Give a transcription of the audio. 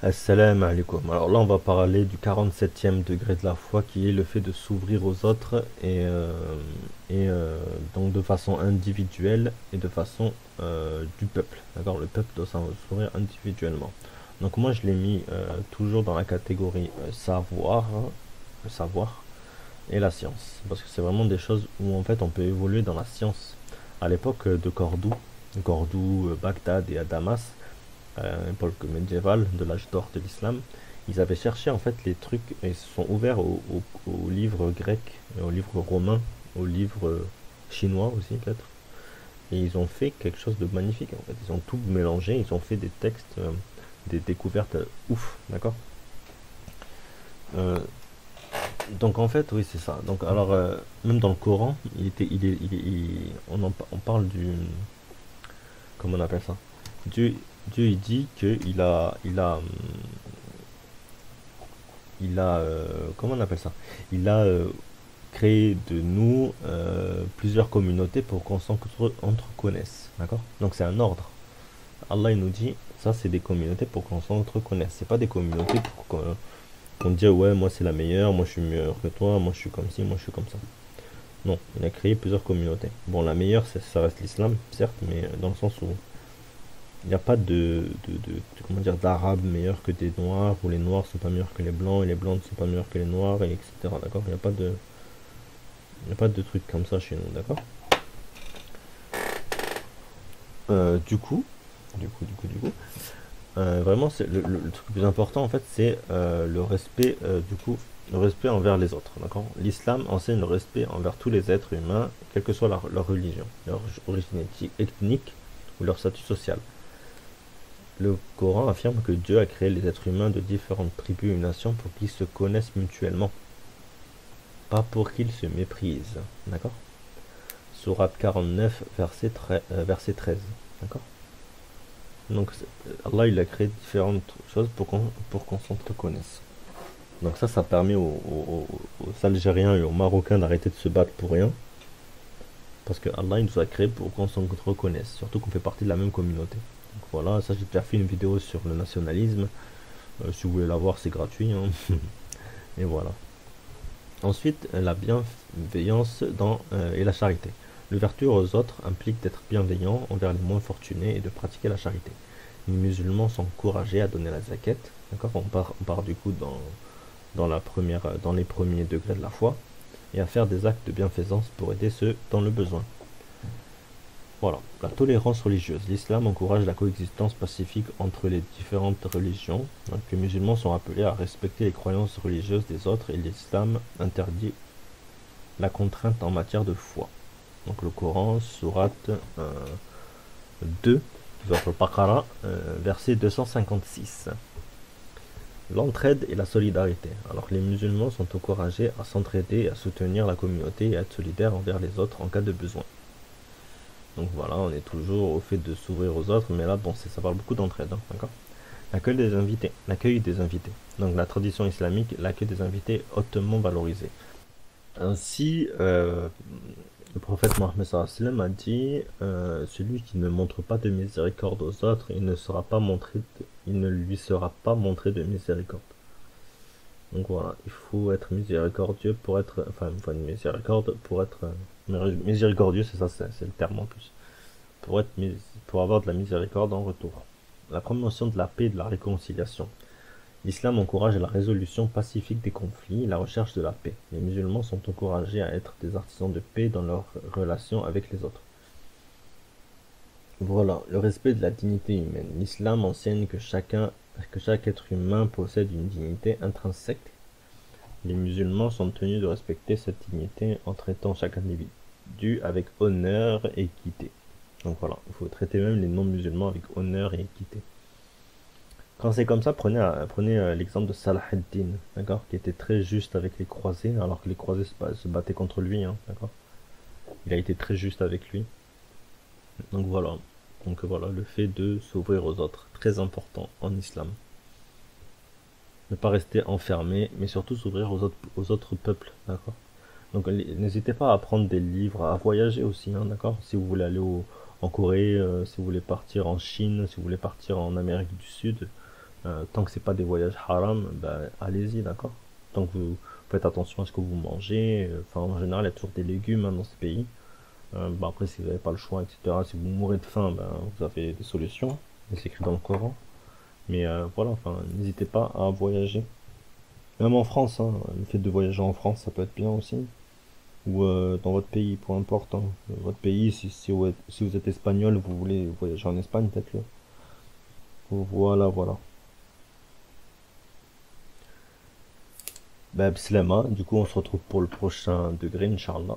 Assalamu alaikum. Alors là, on va parler du 47e degré de la foi qui est le fait de s'ouvrir aux autres et donc de façon individuelle et de façon du peuple. D'accord? Le peuple doit s'ouvrir individuellement. Donc moi, je l'ai mis toujours dans la catégorie savoir, hein, le savoir et la science. Parce que c'est vraiment des choses où en fait on peut évoluer dans la science. À l'époque de Cordoue, Bagdad et à Damas, à l'époque médiévale de l'âge d'or de l'islam, ils avaient cherché en fait les trucs et se sont ouverts aux livres grecs, aux livres romains, aux livres chinois aussi peut-être. Et ils ont fait quelque chose de magnifique en fait. Ils ont tout mélangé, ils ont fait des textes, des découvertes ouf, d'accord. Euh, donc en fait, oui c'est ça. Donc alors même dans le Coran, on parle du, comment on appelle ça? Dieu, Dieu il dit que comment on appelle ça? Il a créé de nous plusieurs communautés pour qu'on s'entreconnaisse. D'accord? Donc c'est un ordre. Allah il nous dit, ça c'est des communautés pour qu'on s'entreconnaisse. C'est pas des communautés pour qu'on dise ouais moi c'est la meilleure, moi je suis meilleur que toi, moi je suis comme ci, moi je suis comme ça. Non, il a créé plusieurs communautés. Bon la meilleure ça reste l'islam, certes, mais dans le sens où il n'y a pas comment dire, d'arabes meilleurs que des noirs, ou les noirs sont pas meilleurs que les blancs, et les blancs ne sont pas meilleurs que les noirs, et etc. D'accord? Il y a pas de trucs comme ça chez nous, d'accord? Du coup, du coup, vraiment, c'est le truc le plus important, en fait, c'est le respect, le respect envers les autres, d'accord? L'islam enseigne le respect envers tous les êtres humains, quelle que soit leur religion, leur origine ethnique ou leur statut social. Le Coran affirme que Dieu a créé les êtres humains de différentes tribus et nations pour qu'ils se connaissent mutuellement, pas pour qu'ils se méprisent. D'accord? Sourate 49, verset 13. D'accord? Donc Allah il a créé différentes choses pour qu'on s'entreconnaisse. Donc ça permet aux Algériens et aux Marocains d'arrêter de se battre pour rien. Parce que Allah il nous a créé pour qu'on s'entreconnaisse. Surtout qu'on fait partie de la même communauté. Donc voilà, ça j'ai déjà fait une vidéo sur le nationalisme. Si vous voulez la voir, c'est gratuit, hein. Et voilà. Ensuite, la bienveillance et la charité. L'ouverture aux autres implique d'être bienveillant envers les moins fortunés et de pratiquer la charité. Les musulmans sont encouragés à donner la zakat. D'accord, on part du coup dans les premiers degrés de la foi et à faire des actes de bienfaisance pour aider ceux dans le besoin. Voilà, la tolérance religieuse. L'islam encourage la coexistence pacifique entre les différentes religions. Donc, les musulmans sont appelés à respecter les croyances religieuses des autres et l'islam interdit la contrainte en matière de foi. Donc le Coran, sourate 2, vers le Baqarah, verset 256. L'entraide et la solidarité. Alors les musulmans sont encouragés à s'entraider, à soutenir la communauté et à être solidaires envers les autres en cas de besoin. Donc voilà, on est toujours au fait de s'ouvrir aux autres, mais là, bon, ça parle beaucoup d'entraide, hein, d'accord? L'accueil des invités. L'accueil des invités. Donc la tradition islamique, l'accueil des invités est hautement valorisé. Ainsi, le prophète Mohammed sallallahu alayhi wa sallam a dit celui qui ne montre pas de miséricorde aux autres, il ne lui sera pas montré de miséricorde. Donc voilà, il faut être miséricordieux pour être, enfin, il faut une miséricorde pour être miséricordieux, c'est ça, c'est le terme en plus. Pour être, pour avoir de la miséricorde en retour. La promotion de la paix et de la réconciliation. L'islam encourage la résolution pacifique des conflits et la recherche de la paix. Les musulmans sont encouragés à être des artisans de paix dans leurs relations avec les autres. Voilà, le respect de la dignité humaine. L'islam enseigne que chaque être humain possède une dignité intrinsèque. Les musulmans sont tenus de respecter cette dignité en traitant chaque individu avec honneur et équité. Donc voilà, il faut traiter même les non-musulmans avec honneur et équité. Quand c'est comme ça, prenez l'exemple de Salah ad-Din, d'accord, qui était très juste avec les croisés, alors que les croisés se battaient contre lui, hein, d'accord. Il a été très juste avec lui. Donc voilà. Donc voilà, le fait de s'ouvrir aux autres, très important en islam. Ne pas rester enfermé, mais surtout s'ouvrir aux autres peuples, d'accord. Donc n'hésitez pas à prendre des livres, à voyager aussi, hein, d'accord. Si vous voulez aller en Corée, si vous voulez partir en Chine, si vous voulez partir en Amérique du Sud, Tant que c'est pas des voyages haram, ben, allez-y, d'accord? Tant que vous faites attention à ce que vous mangez. Enfin, en général, il y a toujours des légumes hein, dans ce pays. Bah, après, si vous n'avez pas le choix, etc., si vous mourrez de faim, ben, vous avez des solutions. Et c'est écrit dans le Coran. Mais voilà, enfin, n'hésitez pas à voyager. Même en France, hein, le fait de voyager en France, ça peut être bien aussi. Ou dans votre pays, peu importe. Hein. Votre pays, si vous êtes espagnol, vous voulez voyager en Espagne, faites-le. Voilà, voilà. Ben, Slema, du coup, on se retrouve pour le prochain degré, Inch'Allah.